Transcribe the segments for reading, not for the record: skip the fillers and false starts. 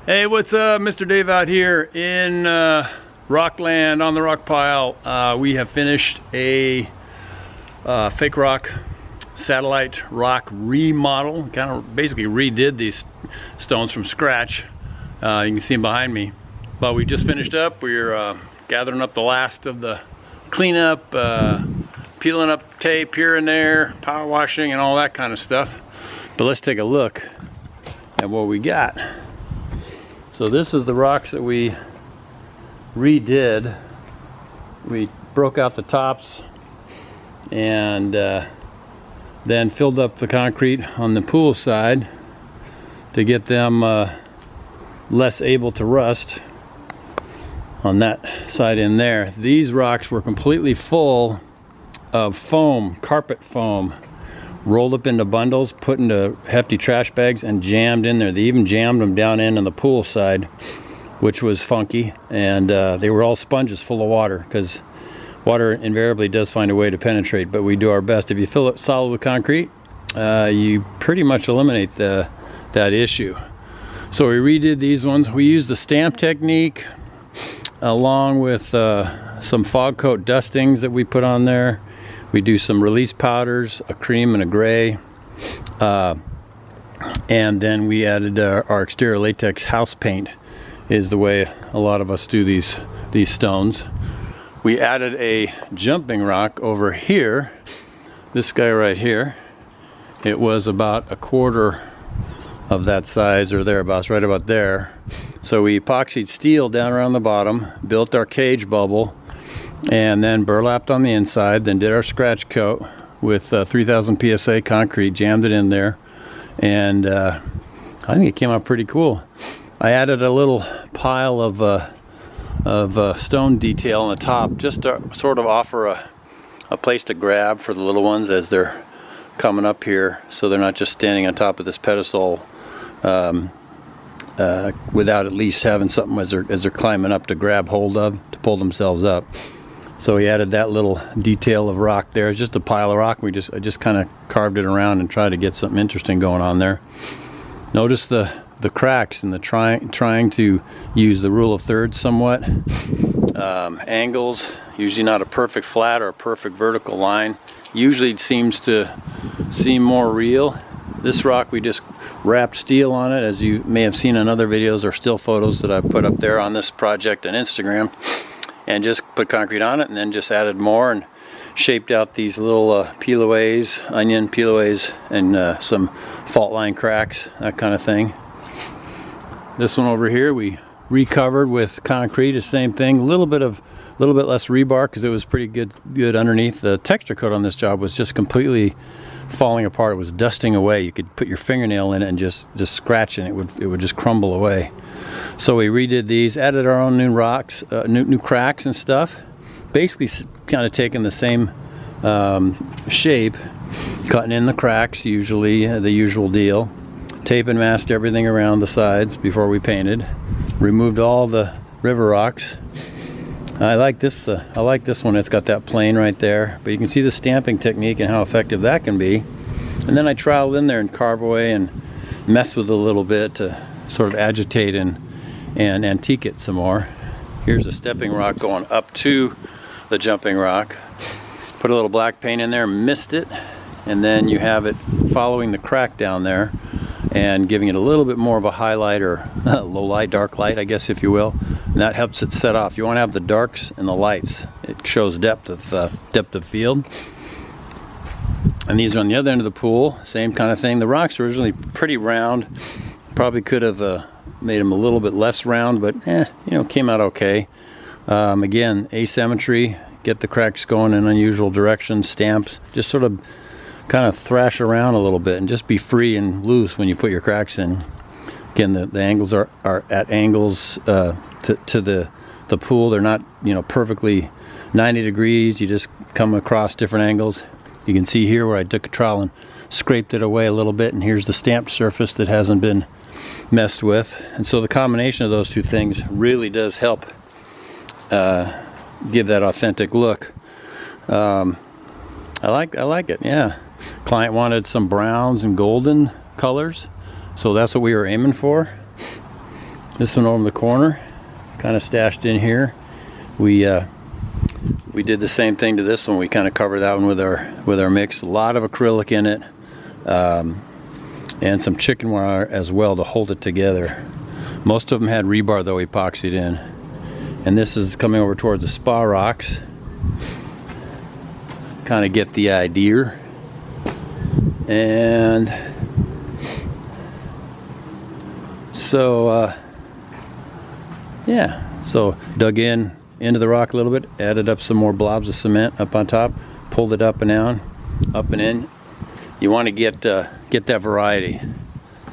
Hey, what's up? Mr. Dave out here in Rockland on the rock pile. We have finished a fake rock, satellite rock remodel. Kind of basically redid these stones from scratch. You can see them behind me. But we just finished up. We're gathering up the last of the cleanup, peeling up tape here and there, power washing and all that kind of stuff. But let's take a look at what we got. So this is the rocks that we redid. We broke out the tops and then filled up the concrete on the pool side to get them less able to rust on that side in there. These rocks were completely full of foam, carpet foam, rolled up into bundles, put into hefty trash bags, and jammed in there. They even jammed them down in on the pool side, which was funky. And they were all sponges full of water, because water invariably does find a way to penetrate, but we do our best. If you fill it solid with concrete, you pretty much eliminate that issue. So we redid these ones. We used the stamp technique along with some fog coat dustings that we put on there. We do some release powders, a cream and a gray, and then we added our exterior latex house paint is the way a lot of us do these stones. We added a jumping rock over here, this guy right here. It was about a quarter of that size or thereabouts, right about there. So we epoxied steel down around the bottom, built our cage bubble, and then burlapped on the inside, then did our scratch coat with 3000 PSA concrete, jammed it in there, and I think it came out pretty cool. I added a little pile of stone detail on the top just to sort of offer a place to grab for the little ones as they're coming up here, so they're not just standing on top of this pedestal without at least having something as they're climbing up to grab hold of to pull themselves up. So we added that little detail of rock there. It's just a pile of rock. I just kind of carved it around and tried to get something interesting going on there. Notice the cracks and the trying to use the rule of thirds somewhat. Angles, usually not a perfect flat or a perfect vertical line. Usually it seems to seem more real. This rock, we just wrapped steel on it, as you may have seen in other videos or still photos that I put up there on this project on Instagram. And just put concrete on it, and then just added more and shaped out these little peel-aways, onion peel-aways, and some fault line cracks, that kind of thing. This one over here we recovered with concrete, the same thing, a little bit less rebar because it was pretty good underneath. The texture coat on this job was just completely falling apart. It was dusting away. You could put your fingernail in it and just scratch it, and it would just crumble away. So we redid these, added our own new rocks, new cracks and stuff. Basically kind of taking the same shape, cutting in the cracks, usually the usual deal. Tape and masked everything around the sides before we painted. Removed all the river rocks. I like this one. It's got that plane right there, but you can see the stamping technique and how effective that can be. And then I troweled in there and carve away and mess with it a little bit to sort of agitate and antique it some more. Here's a stepping rock going up to the jumping rock. Put a little black paint in there, mist it, and then you have it following the crack down there and giving it a little bit more of a highlight or low light, dark light, I guess, if you will. And that helps it set off. You want to have the darks and the lights. It shows depth of field. And these are on the other end of the pool, same kind of thing. The rocks are originally pretty round. Probably could have made them a little bit less round, but came out okay. Again, asymmetry, get the cracks going in unusual directions, stamps, just sort of kind of thrash around a little bit and just be free and loose when you put your cracks in. Again, the angles are at angles to the pool. They're not perfectly 90 degrees. You just come across different angles. You can see here where I took a trowel and scraped it away a little bit, and here's the stamped surface that hasn't been messed with. And so the combination of those two things really does help give that authentic look. I like it, yeah. Client wanted some browns and golden colors, so that's what we were aiming for. This one over in the corner, kind of stashed in here. We did the same thing to this one. We kind of covered that one with our mix. A lot of acrylic in it, and some chicken wire as well to hold it together. Most of them had rebar though, epoxied in. And this is coming over towards the spa rocks. Kind of get the idea. And so yeah, so dug into the rock a little bit, added up some more blobs of cement up on top, pulled it up and down, up and in. You want to get that variety.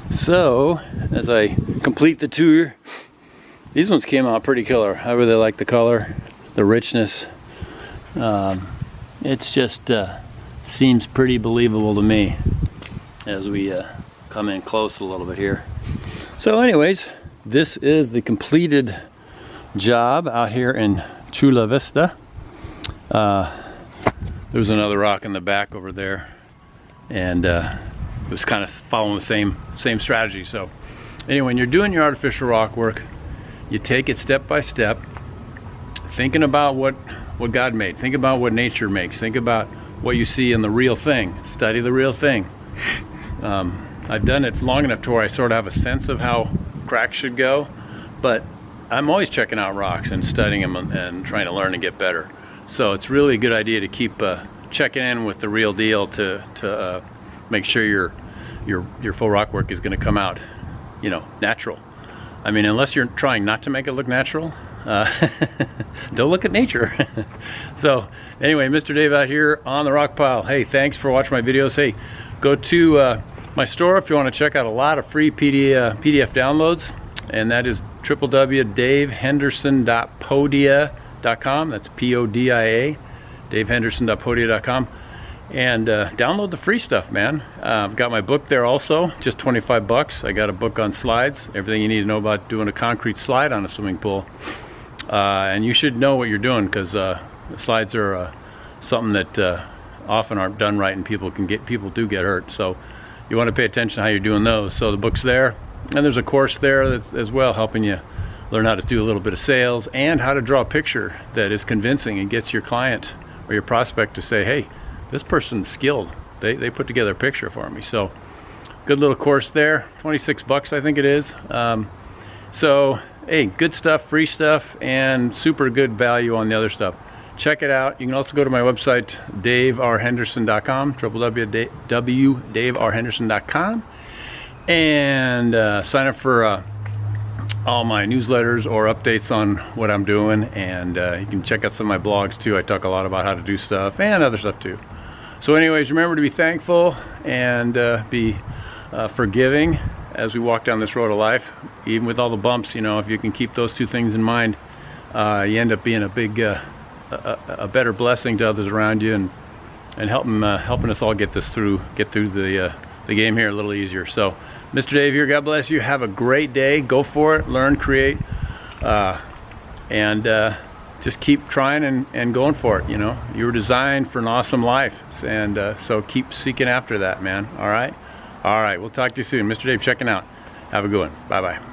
So as I complete the tour, these ones came out pretty killer. I really like the color, the richness. It's just seems pretty believable to me as we come in close a little bit here. So anyways, this is the completed job out here in Chula Vista. There's another rock in the back over there, and it was kind of following the same strategy. So anyway, when you're doing your artificial rock work, you take it step by step, thinking about what God made. Think about what nature makes. Think about what you see in the real thing. Study the real thing. I've done it long enough to where I sort of have a sense of how cracks should go, but I'm always checking out rocks and studying them and trying to learn and get better. So it's really a good idea to keep checking in with the real deal to make sure your full rock work is going to come out, natural. I mean, unless you're trying not to make it look natural, don't look at nature. So anyway, Mr. Dave out here on the rock pile. Hey, thanks for watching my videos. Hey, go to my store if you want to check out a lot of free PDF downloads, and that is www.davehenderson.podia.com. That's Podia, davehenderson.podia.com. And download the free stuff, man. I've got my book there also, just 25 bucks. I got a book on slides, everything you need to know about doing a concrete slide on a swimming pool. And you should know what you're doing, because slides are something that often aren't done right, and people do get hurt. So you want to pay attention to how you're doing those. So the book's there, and there's a course there that's as well, helping you learn how to do a little bit of sales and how to draw a picture that is convincing and gets your client or your prospect to say, hey, this person's skilled. They put together a picture for me. So good little course there, 26 bucks I think it is. So hey, good stuff, free stuff, and super good value on the other stuff. Check it out. You can also go to my website, daverhenderson.com, www.daverhenderson.com, and sign up for all my newsletters or updates on what I'm doing. And you can check out some of my blogs too. I talk a lot about how to do stuff and other stuff too. So anyways, remember to be thankful and be forgiving as we walk down this road of life. Even with all the bumps, if you can keep those two things in mind, you end up being a big, a better blessing to others around you, and helping us all get through the game here a little easier. So Mr. Dave here, God bless you. Have a great day. Go for it. Learn, create, and just keep trying and going for it. You were designed for an awesome life, and so keep seeking after that, man. All right. We'll talk to you soon. Mr. Dave checking out. Have a good one. Bye-bye.